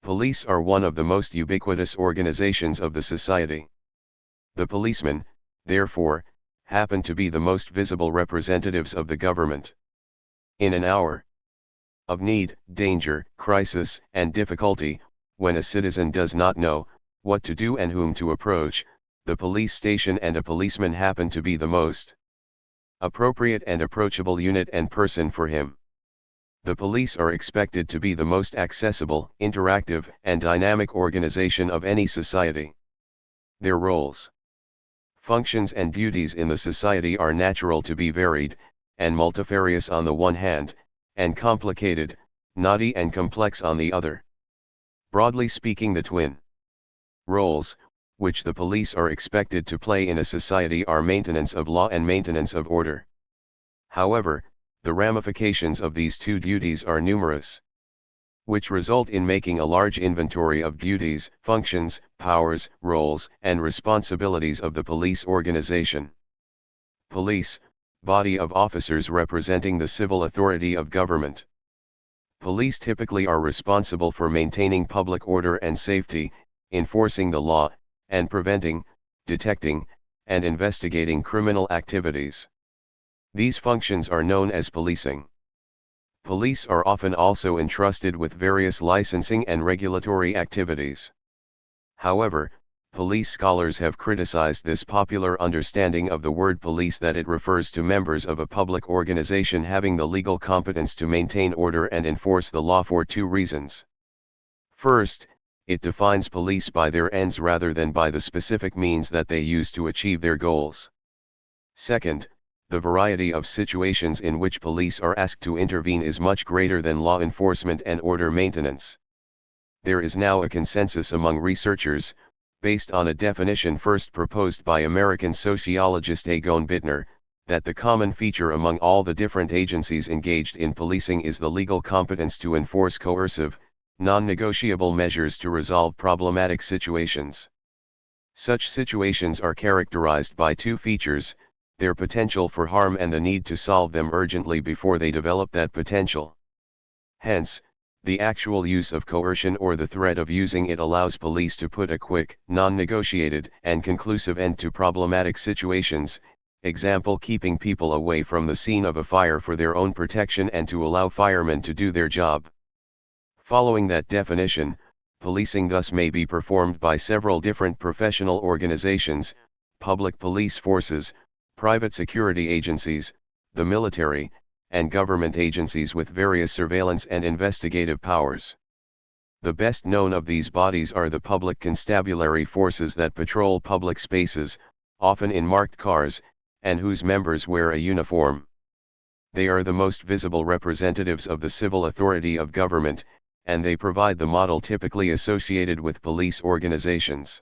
Police are one of the most ubiquitous organizations of the society. The policemen, therefore, happen to be the most visible representatives of the government. In an hour of need, danger, crisis, and difficulty, when a citizen does not know what to do and whom to approach, the police station and a policeman happen to be the most appropriate and approachable unit and person for him. The police are expected to be the most accessible, interactive, and dynamic organization of any society. Their roles, functions, and duties in the society are natural to be varied, and multifarious on the one hand, and complicated, knotty, and complex on the other. Broadly speaking, the twin roles, which the police are expected to play in a society, are maintenance of law and maintenance of order. However, the ramifications of these two duties are numerous, which result in making a large inventory of duties, functions, powers, roles, and responsibilities of the police organization. Police, body of officers representing the civil authority of government. Police typically are responsible for maintaining public order and safety, enforcing the law, and preventing, detecting, and investigating criminal activities. These functions are known as policing. Police are often also entrusted with various licensing and regulatory activities. However, police scholars have criticized this popular understanding of the word police, that it refers to members of a public organization having the legal competence to maintain order and enforce the law, for two reasons. First, it defines police by their ends rather than by the specific means that they use to achieve their goals. Second, the variety of situations in which police are asked to intervene is much greater than law enforcement and order maintenance. There is now a consensus among researchers, based on a definition first proposed by American sociologist Egon Bittner, that the common feature among all the different agencies engaged in policing is the legal competence to enforce coercive, non-negotiable measures to resolve problematic situations. Such situations are characterized by two features: their potential for harm and the need to solve them urgently before they develop that potential. Hence, the actual use of coercion or the threat of using it allows police to put a quick, non-negotiated, and conclusive end to problematic situations, example, keeping people away from the scene of a fire for their own protection and to allow firemen to do their job. Following that definition, policing thus may be performed by several different professional organizations: public police forces, private security agencies, the military, and government agencies with various surveillance and investigative powers. The best known of these bodies are the public constabulary forces that patrol public spaces, often in marked cars, and whose members wear a uniform. They are the most visible representatives of the civil authority of government, and they provide the model typically associated with police organizations.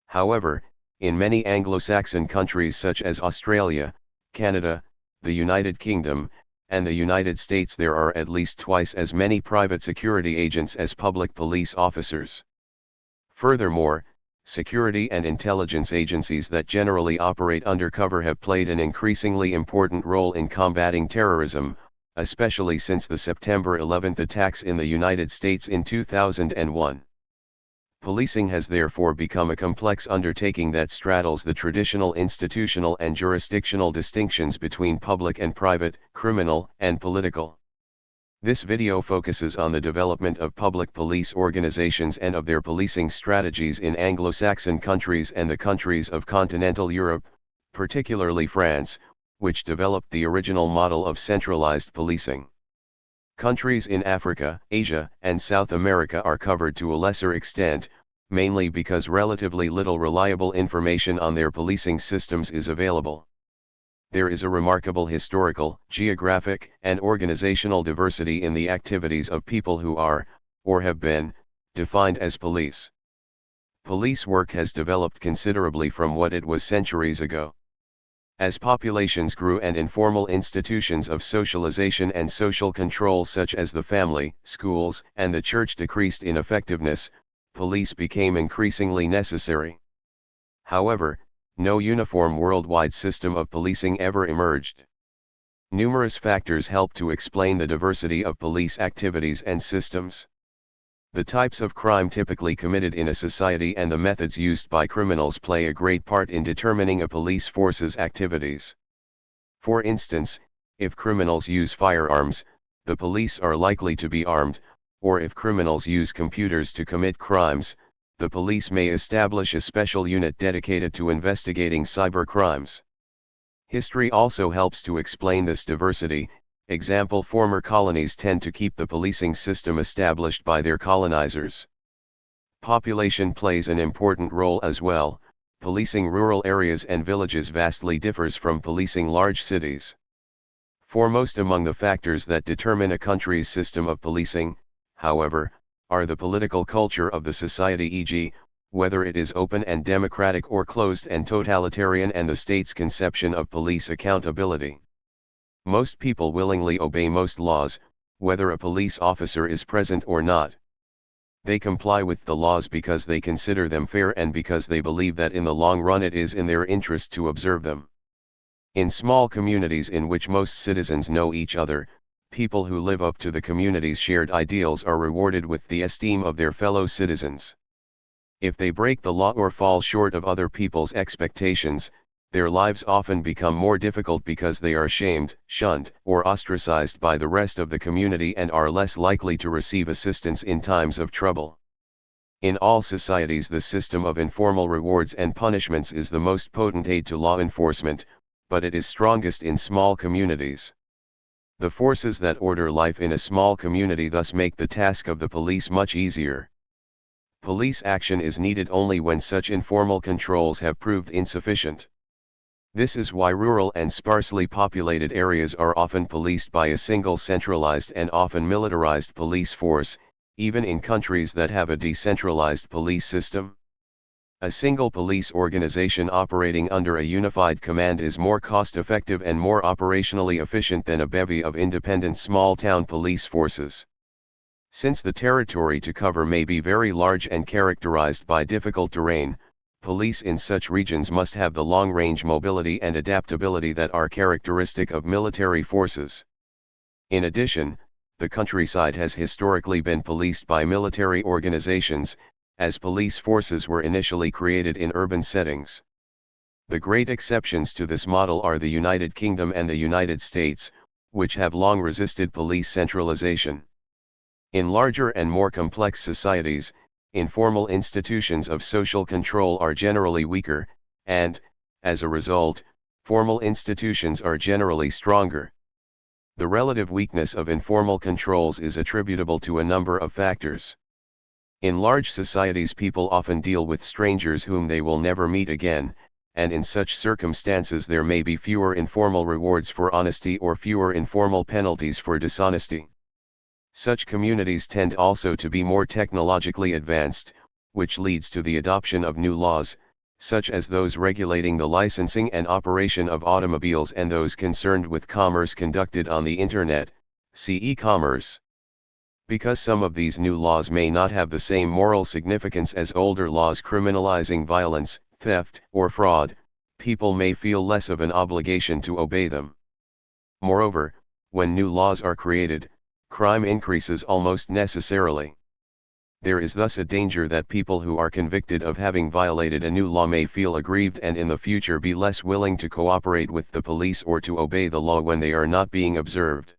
However, in many Anglo-Saxon countries such as Australia, Canada, the United Kingdom, and the United States, there are at least twice as many private security agents as public police officers. Furthermore, security and intelligence agencies that generally operate undercover have played an increasingly important role in combating terrorism, especially since the September 11 attacks in the United States in 2001. Policing has therefore become a complex undertaking that straddles the traditional institutional and jurisdictional distinctions between public and private, criminal and political. This video focuses on the development of public police organizations and of their policing strategies in Anglo-Saxon countries and the countries of continental Europe, particularly France, which developed the original model of centralized policing. Countries in Africa, Asia, and South America are covered to a lesser extent, mainly because relatively little reliable information on their policing systems is available. There is a remarkable historical, geographic, and organizational diversity in the activities of people who are, or have been, defined as police. Police work has developed considerably from what it was centuries ago. As populations grew and informal institutions of socialization and social control such as the family, schools, and the church decreased in effectiveness, police became increasingly necessary. However, no uniform worldwide system of policing ever emerged. Numerous factors help to explain the diversity of police activities and systems. The types of crime typically committed in a society and the methods used by criminals play a great part in determining a police force's activities. For instance, if criminals use firearms, the police are likely to be armed, or if criminals use computers to commit crimes, the police may establish a special unit dedicated to investigating cyber crimes. History also helps to explain this diversity. Example: former colonies tend to keep the policing system established by their colonizers. Population plays an important role as well. Policing rural areas and villages vastly differs from policing large cities. Foremost among the factors that determine a country's system of policing, however, are the political culture of the society, e.g., whether it is open and democratic or closed and totalitarian, and the state's conception of police accountability. Most people willingly obey most laws, whether a police officer is present or not. They comply with the laws because they consider them fair and because they believe that in the long run it is in their interest to observe them. In small communities in which most citizens know each other, people who live up to the community's shared ideals are rewarded with the esteem of their fellow citizens. If they break the law or fall short of other people's expectations, their lives often become more difficult because they are shamed, shunned, or ostracized by the rest of the community and are less likely to receive assistance in times of trouble. In all societies, the system of informal rewards and punishments is the most potent aid to law enforcement, but it is strongest in small communities. The forces that order life in a small community thus make the task of the police much easier. Police action is needed only when such informal controls have proved insufficient. This is why rural and sparsely populated areas are often policed by a single centralized and often militarized police force, even in countries that have a decentralized police system. A single police organization operating under a unified command is more cost-effective and more operationally efficient than a bevy of independent small-town police forces. Since the territory to cover may be very large and characterized by difficult terrain, police in such regions must have the long-range mobility and adaptability that are characteristic of military forces. In addition, the countryside has historically been policed by military organizations, as police forces were initially created in urban settings. The great exceptions to this model are the United Kingdom and the United States, which have long resisted police centralization. In larger and more complex societies, informal institutions of social control are generally weaker, and, as a result, formal institutions are generally stronger. The relative weakness of informal controls is attributable to a number of factors. In large societies, people often deal with strangers whom they will never meet again, and in such circumstances there may be fewer informal rewards for honesty or fewer informal penalties for dishonesty. Such communities tend also to be more technologically advanced, which leads to the adoption of new laws, such as those regulating the licensing and operation of automobiles and those concerned with commerce conducted on the Internet, see e-commerce. Because some of these new laws may not have the same moral significance as older laws criminalizing violence, theft, or fraud, people may feel less of an obligation to obey them. Moreover, when new laws are created, crime increases almost necessarily. There is thus a danger that people who are convicted of having violated a new law may feel aggrieved and in the future be less willing to cooperate with the police or to obey the law when they are not being observed.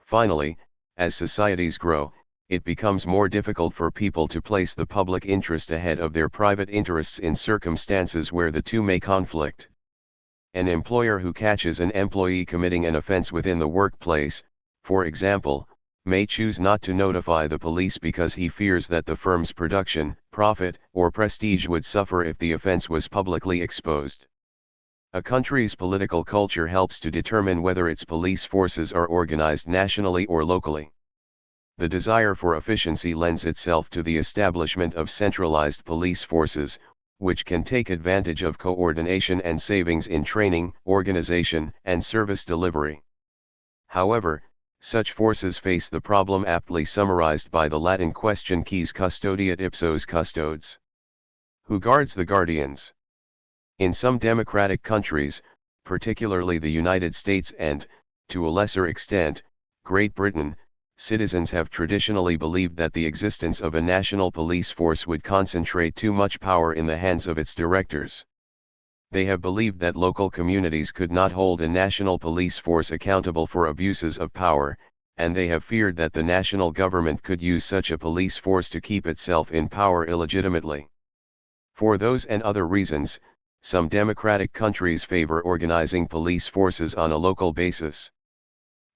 Finally, as societies grow, it becomes more difficult for people to place the public interest ahead of their private interests in circumstances where the two may conflict. An employer who catches an employee committing an offense within the workplace, for example, may choose not to notify the police because he fears that the firm's production, profit, or prestige would suffer if the offense was publicly exposed. A country's political culture helps to determine whether its police forces are organized nationally or locally. The desire for efficiency lends itself to the establishment of centralized police forces, which can take advantage of coordination and savings in training, organization, and service delivery. However, such forces face the problem aptly summarized by the Latin question quis custodiet ipsos custodes? Who guards the guardians? In some democratic countries, particularly the United States and, to a lesser extent, Great Britain, Citizens have traditionally believed that the existence of a national police force would concentrate too much power in the hands of its directors. They have believed that local communities could not hold a national police force accountable for abuses of power, and they have feared that the national government could use such a police force to keep itself in power illegitimately. For those and other reasons, some democratic countries favor organizing police forces on a local basis.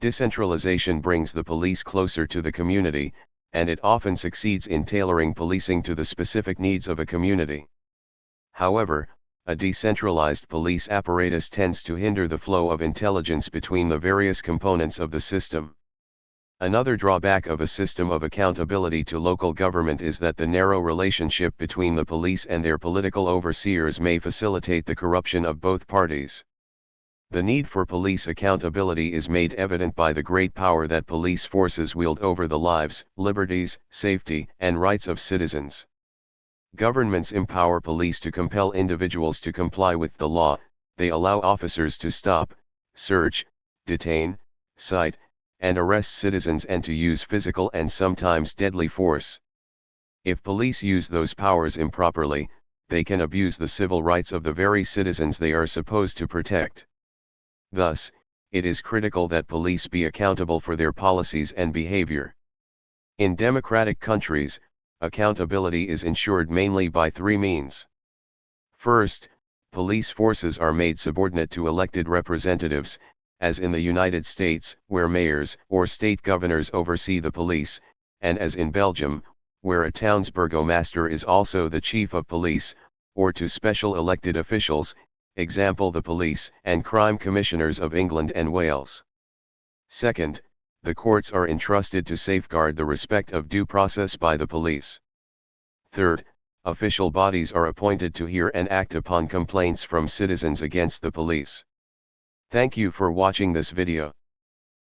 Decentralization brings the police closer to the community, and it often succeeds in tailoring policing to the specific needs of a community. However, a decentralized police apparatus tends to hinder the flow of intelligence between the various components of the system. Another drawback of a system of accountability to local government is that the narrow relationship between the police and their political overseers may facilitate the corruption of both parties. The need for police accountability is made evident by the great power that police forces wield over the lives, liberties, safety, and rights of citizens. Governments empower police to compel individuals to comply with the law. They allow officers to stop, search, detain, cite, and arrest citizens and to use physical and sometimes deadly force. If police use those powers improperly, they can abuse the civil rights of the very citizens they are supposed to protect. Thus, it is critical that police be accountable for their policies and behavior. In democratic countries, accountability is ensured mainly by three means. First, police forces are made subordinate to elected representatives, as in the United States, where mayors or state governors oversee the police, and as in Belgium, where a town's burgomaster is also the chief of police, or to special elected officials, example the police and crime commissioners of England and Wales. Second, the courts are entrusted to safeguard the respect of due process by the police. Third, official bodies are appointed to hear and act upon complaints from citizens against the police. Thank you for watching this video.